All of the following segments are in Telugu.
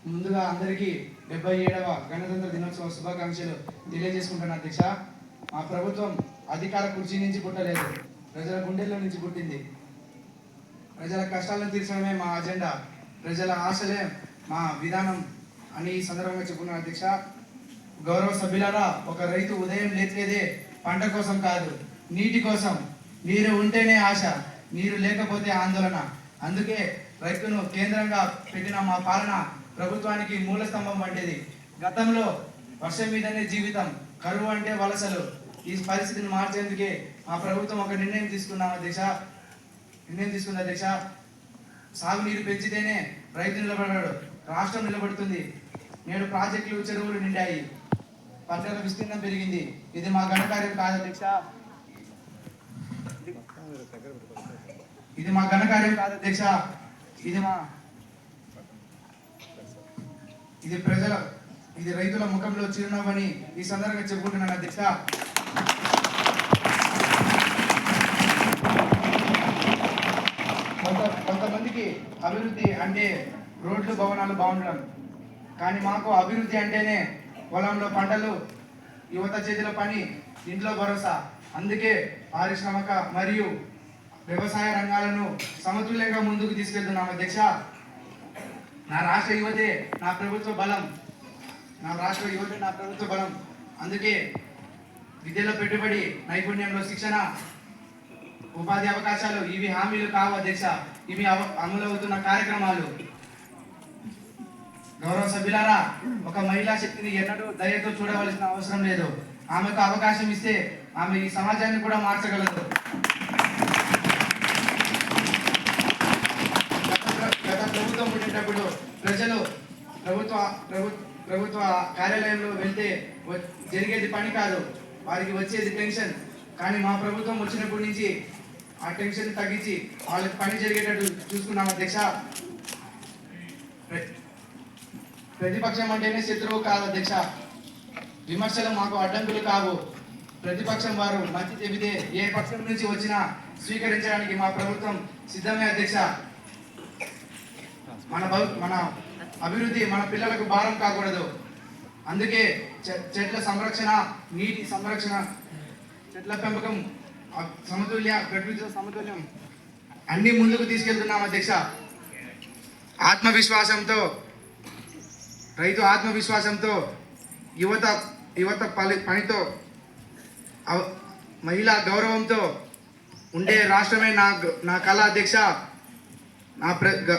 ముందుగా అందరికీ 77వ గణతంత్ర దినోత్సవ శుభాకాంక్షలు తెలియజేసుకుంటున్నాను అధ్యక్ష. మా ప్రభుత్వం అధికార కుర్చీ నుంచి పుట్టలేదు, ప్రజల గుండెల్లో నుంచి పుట్టింది. ప్రజల కష్టాలను తీర్చడమే మా అజెండా, ప్రజల ఆశలే మా విధానం అని ఈ సందర్భంగా చెప్పుకున్నాను అధ్యక్ష. గౌరవ సభ్యులారా, ఒక రైతు ఉదయం లేచేదే పంట కోసం కాదు, నీటి కోసం. నీరు ఉంటేనే ఆశ, నీరు లేకపోతే ఆందోళన. అందుకే రైతును కేంద్రంగా పెట్టిన మా పాలన ప్రభుత్వానికి మూల స్తంభం వంటిది. గతంలో వర్షం మీదనే జీవితం, కరువు అంటే వలసలు. ఈ పరిస్థితిని మార్చేందుకే మా ప్రభుత్వం ఒక నిర్ణయం తీసుకుంది అధ్యక్ష. సాగునీరు పెంచితేనే రైతు నిలబడ్డాడు, రాష్ట్రం నిలబడుతుంది. నేడు ప్రాజెక్టులు, చెరువులు నిండాయి, పంటల విస్తీర్ణం పెరిగింది. ఇది మా ఘనకార్యం కాదు అధ్యక్ష, ఇది మా ఘనకార్యం కాదు అధ్యక్ష. ఇది రైతుల ముఖంలో చిరునవ్వని ఈ సందర్భంగా చెప్పుకుంటున్నాను అధ్యక్ష. కొంతమందికి అభివృద్ధి అంటే రోడ్లు, భవనాలు బాగుండడం, కానీ మాకు అభివృద్ధి అంటేనే పొలంలో పంటలు, యువత చేతిలో పని, ఇంట్లో భరోసా. అందుకే పారిశ్రామిక మరియు వ్యవసాయ రంగాలను సమతుల్యంగా ముందుకు తీసుకెళ్తున్నాం అధ్యక్ష. నా రాష్ట్ర యువతే నా ప్రభుత్వ బలం. అందుకే విద్యలో పెట్టుబడి, నైపుణ్యంలో శిక్షణ, ఉపాధి అవకాశాలు ఇవి హామీలు కావు అధ్యక్ష, ఇవి అమలవుతున్న కార్యక్రమాలు. గౌరవ సభ్యులారా, ఒక మహిళా శక్తిని ఎన్నడూ దయతో చూడవలసిన అవసరం లేదు. ఆమెకు అవకాశం ఇస్తే ఆమె ఈ సమాజాన్ని కూడా మార్చగలదు. గత ప్రభుత్వం ఉండేటప్పుడు ప్రజలు ప్రభుత్వ కార్యాలయంలో వెళ్తే జరిగేది పని కాదు, వారికి వచ్చేది టెన్షన్. కానీ మా ప్రభుత్వం వచ్చినప్పటి నుంచి ఆ టెన్షన్ తగ్గించి వాళ్ళకి పని జరిగేటట్టు చూసుకున్నాం అధ్యక్ష. ప్రతిపక్షం అంటేనే శత్రువు కాదు అధ్యక్ష, విమర్శలు మాకు అడ్డంకులు కావు. ప్రతిపక్షం వారు మంచి చెబితే ఏ పక్షం నుంచి వచ్చినా స్వీకరించడానికి మా ప్రభుత్వం సిద్ధమే అధ్యక్ష. మన అభివృద్ధి మన పిల్లలకు భారం కాకూడదు. అందుకే చెట్ల సంరక్షణ, నీటి సంరక్షణ, చెట్ల పెంపకం, ప్రకృతితో సమతుల్యం అన్ని ముందుకు తీసుకెళ్తున్నాం అధ్యక్ష. రైతు ఆత్మవిశ్వాసంతో, యువత పనితో, మహిళా గౌరవంతో ఉండే రాష్ట్రమే నా కళ అధ్యక్ష.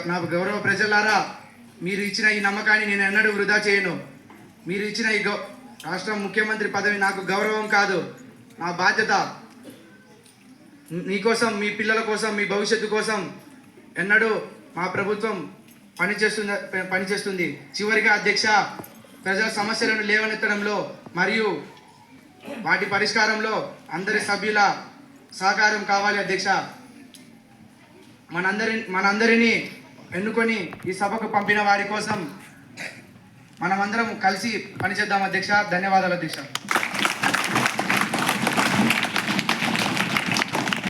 నా గౌరవ ప్రజలారా, మీరు ఇచ్చిన ఈ నమ్మకాన్ని నేను ఎన్నడూ వృధా చేయను. మీరు ఇచ్చిన ఈ రాష్ట్ర ముఖ్యమంత్రి పదవి నాకు గౌరవం కాదు, నా బాధ్యత. మీకోసం, మీ పిల్లల కోసం, మీ భవిష్యత్తు కోసం ఎన్నడూ మా ప్రభుత్వం పనిచేస్తుంది. చివరిగా అధ్యక్ష, ప్రజల సమస్యలను లేవనెత్తడంలో మరియు వాటి పరిష్కారంలో అందరి సభ్యుల సహకారం కావాలి అధ్యక్ష. మనందరినీ ఎన్నుకొని ఈ సభకు పంపిన వారి కోసం మనమందరం కలిసి పనిచేద్దాం అధ్యక్ష. ధన్యవాదాలు అధ్యక్ష.